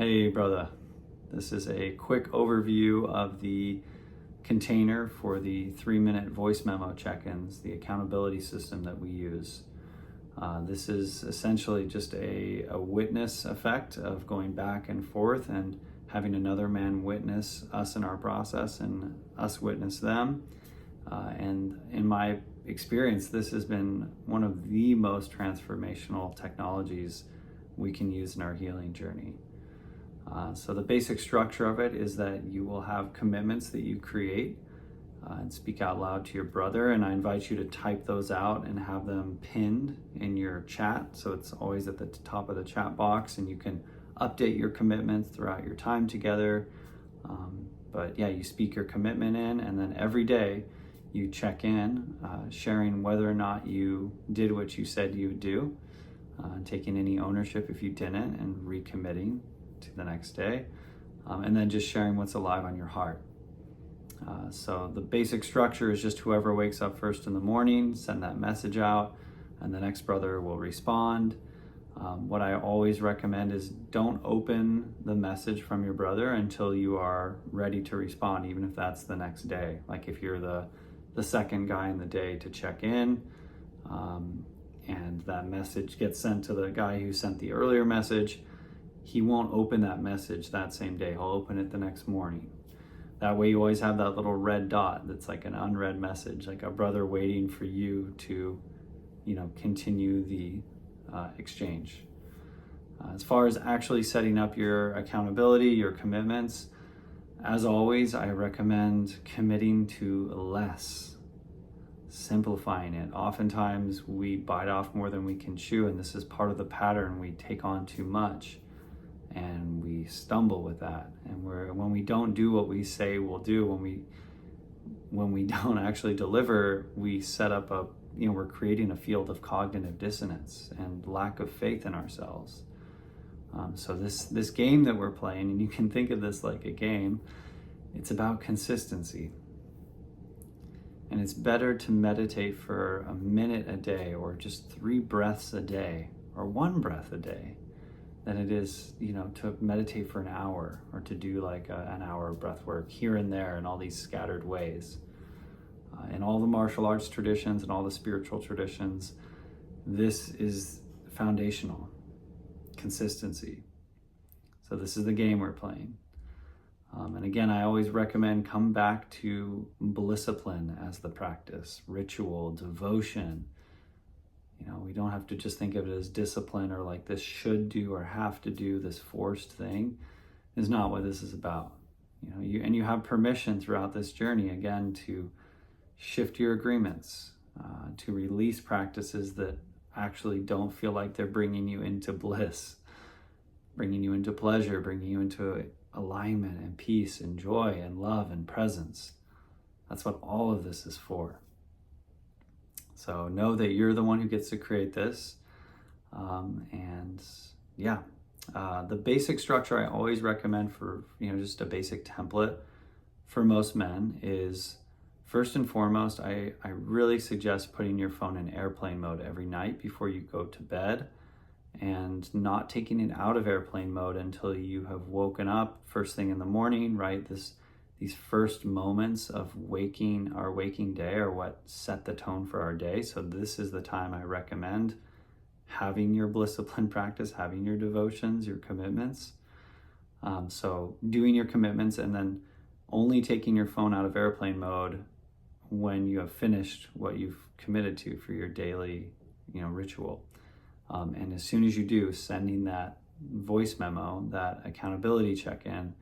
Hey brother, this is a quick overview of the container for the 3-minute voice memo check-ins, the accountability system that we use. This is essentially just a witness effect of going back and forth and having another man witness us in our process and us witness them. And in my experience, this has been one of the most transformational technologies we can use in our healing journey. So the basic structure of it is that you will have commitments that you create and speak out loud to your brother, and I invite you to type those out and have them pinned in your chat, so it's always at the top of the chat box, and you can update your commitments throughout your time together. But yeah, you speak your commitment in, and then every day you check in, sharing whether or not you did what you said you would do, taking any ownership if you didn't, and recommitting to the next day, and then just sharing what's alive on your heart. So the basic structure is just whoever wakes up first in the morning, send that message out, and the next brother will respond. What I always recommend is don't open the message from your brother until you are ready to respond, even if that's the next day. Like if you're the second guy in the day to check in, and that message gets sent to the guy who sent the earlier message, he won't open that message that same day. He'll open it the next morning. That way you always have that little red dot that's like an unread message, like a brother waiting for you to, continue the exchange. As far as actually setting up your accountability, your commitments, as always, I recommend committing to less, simplifying it. Oftentimes we bite off more than we can chew, and this is part of the pattern. We take on too much and we stumble with that, and when we don't do what we say we'll do, when we don't actually deliver, we set up we're creating a field of cognitive dissonance and lack of faith in ourselves. So this game that we're playing, and you can think of this like a game, it's about consistency. And it's better to meditate for a minute a day, or just 3 breaths a day, or 1 breath a day, than it is, to meditate for an hour, or to do like an hour of breath work here and there in all these scattered ways. In all the martial arts traditions and all the spiritual traditions, this is foundational, consistency. So this is the game we're playing. And again, I always recommend come back to Blisscipline as the practice, ritual, devotion. We don't have to just think of it as discipline or like this should do or have to do, this forced thing is not what this is about. You have permission throughout this journey, again, to shift your agreements, to release practices that actually don't feel like they're bringing you into bliss, bringing you into pleasure, bringing you into alignment and peace and joy and love and presence. That's what all of this is for. So know that you're the one who gets to create this. The basic structure I always recommend for, just a basic template for most men is, first and foremost, I really suggest putting your phone in airplane mode every night before you go to bed, and not taking it out of airplane mode until you have woken up first thing in the morning, right? These first moments of our waking day are what set the tone for our day. So this is the time I recommend having your Blisscipline practice, having your devotions, your commitments. So doing your commitments, and then only taking your phone out of airplane mode when you have finished what you've committed to for your daily, ritual. And as soon as you do, sending that voice memo, that accountability check-in,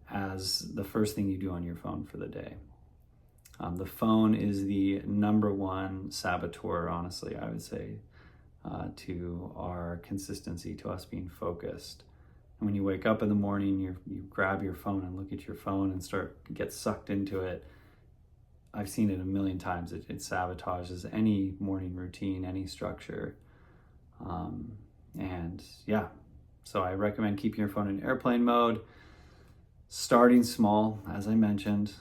as the first thing you do on your phone for the day. The phone is the number one saboteur, honestly, I would say, to our consistency, to us being focused. And when you wake up in the morning, you grab your phone and look at your phone and get sucked into it. I've seen it a million times. It sabotages any morning routine, any structure. So I recommend keeping your phone in airplane mode. Starting small, as I mentioned.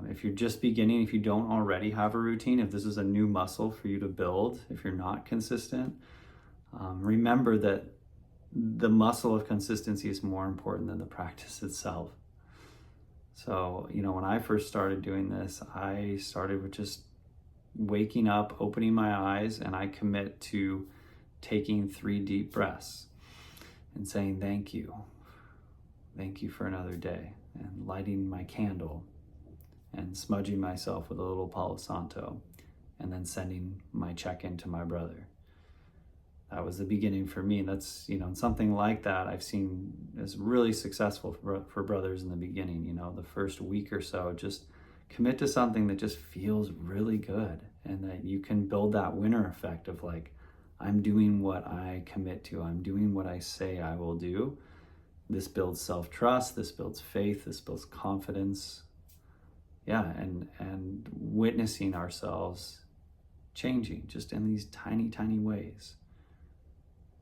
If you're just beginning, if you don't already have a routine, if this is a new muscle for you to build, if you're not consistent, remember that the muscle of consistency is more important than the practice itself. So, when I first started doing this, I started with just waking up, opening my eyes, and I commit to taking 3 deep breaths and saying thank you. Thank you for another day, and lighting my candle and smudging myself with a little Palo Santo, and then sending my check-in to my brother. That was the beginning for me. That's, something like that I've seen is really successful for brothers in the beginning. The first week or so, just commit to something that just feels really good, and that you can build that winner effect of like, I'm doing what I commit to. I'm doing what I say I will do. This builds self-trust. This builds faith. This builds confidence. Yeah, and witnessing ourselves changing just in these tiny, tiny ways.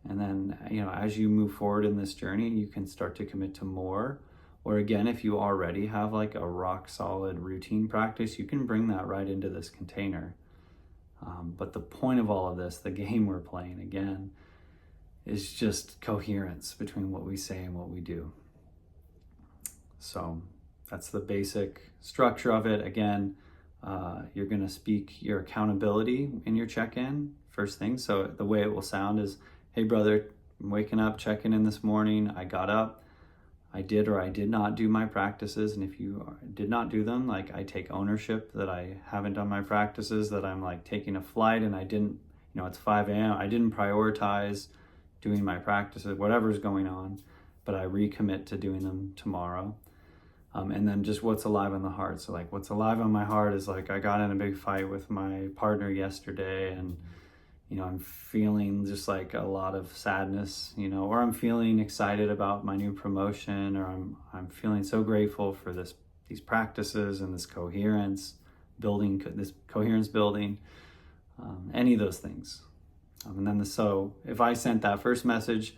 And then, as you move forward in this journey, you can start to commit to more. Or again, if you already have like a rock solid routine practice, you can bring that right into this container. But the point of all of this, the game we're playing again, is just coherence between what we say and what we do. So that's the basic structure of it. Again, you're going to speak your accountability in your check-in first thing. So the way it will sound is, hey brother, I'm waking up, checking in this morning. I got up, I did or I did not do my practices. And if you did not do them, like I take ownership that I haven't done my practices, that I'm like taking a flight and I didn't, it's 5 a.m. I didn't prioritize doing my practices, whatever's going on, but I recommit to doing them tomorrow. And then just what's alive on the heart. So like what's alive on my heart is like, I got in a big fight with my partner yesterday, and I'm feeling just like a lot of sadness, or I'm feeling excited about my new promotion, or I'm feeling so grateful for these practices and this coherence building, any of those things. And then so if I sent that first message,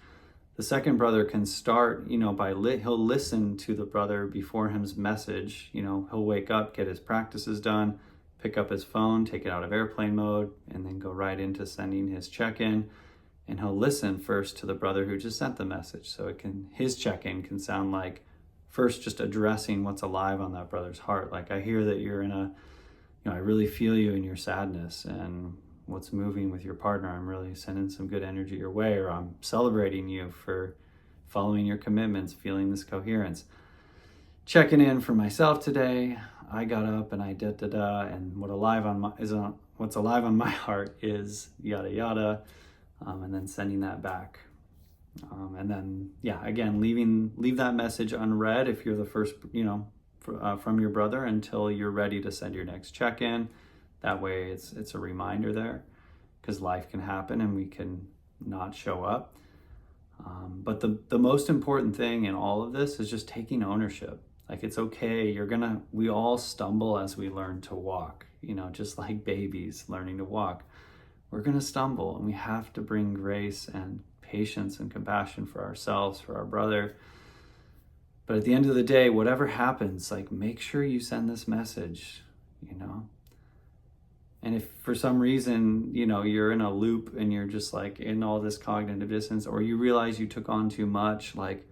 the second brother can start, he'll listen to the brother before him's message. He'll wake up, get his practices done, pick up his phone, take it out of airplane mode, and then go right into sending his check-in. And he'll listen first to the brother who just sent the message. So his check-in can sound like first just addressing what's alive on that brother's heart. Like, I hear that you're I really feel you in your sadness and what's moving with your partner. I'm really sending some good energy your way, or I'm celebrating you for following your commitments, feeling this coherence. Checking in for myself today. I got up and I da-da-da, and what's alive on my heart is yada yada, and then sending that back. And then, again, leave that message unread if you're the first, from your brother until you're ready to send your next check-in. That way it's a reminder there, because life can happen and we can not show up. But the most important thing in all of this is just taking ownership. Like, it's okay. We all stumble as we learn to walk, just like babies learning to walk. We're going to stumble, and we have to bring grace and patience and compassion for ourselves, for our brother. But at the end of the day, whatever happens, like, make sure you send this message, And if for some reason, you're in a loop and you're just like in all this cognitive dissonance, or you realize you took on too much, like,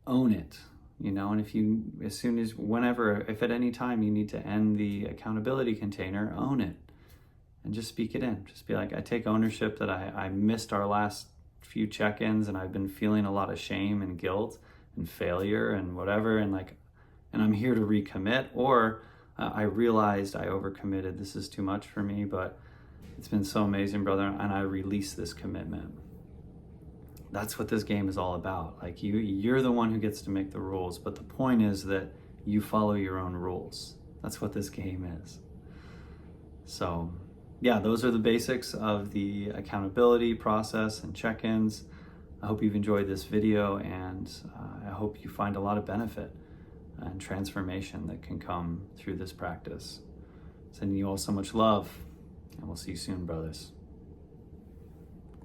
own it. And if at any time you need to end the accountability container, own it and just speak it in. Just be like, I take ownership that I missed our last few check-ins, and I've been feeling a lot of shame and guilt and failure and whatever. And I'm here to recommit, or I realized I overcommitted. This is too much for me, but it's been so amazing, brother. And I release this commitment. That's what this game is all about. Like, you're the one who gets to make the rules, but the point is that you follow your own rules. That's what this game is. So, those are the basics of the accountability process and check-ins. I hope you've enjoyed this video, and I hope you find a lot of benefit and transformation that can come through this practice. Sending you all so much love, and we'll see you soon, brothers.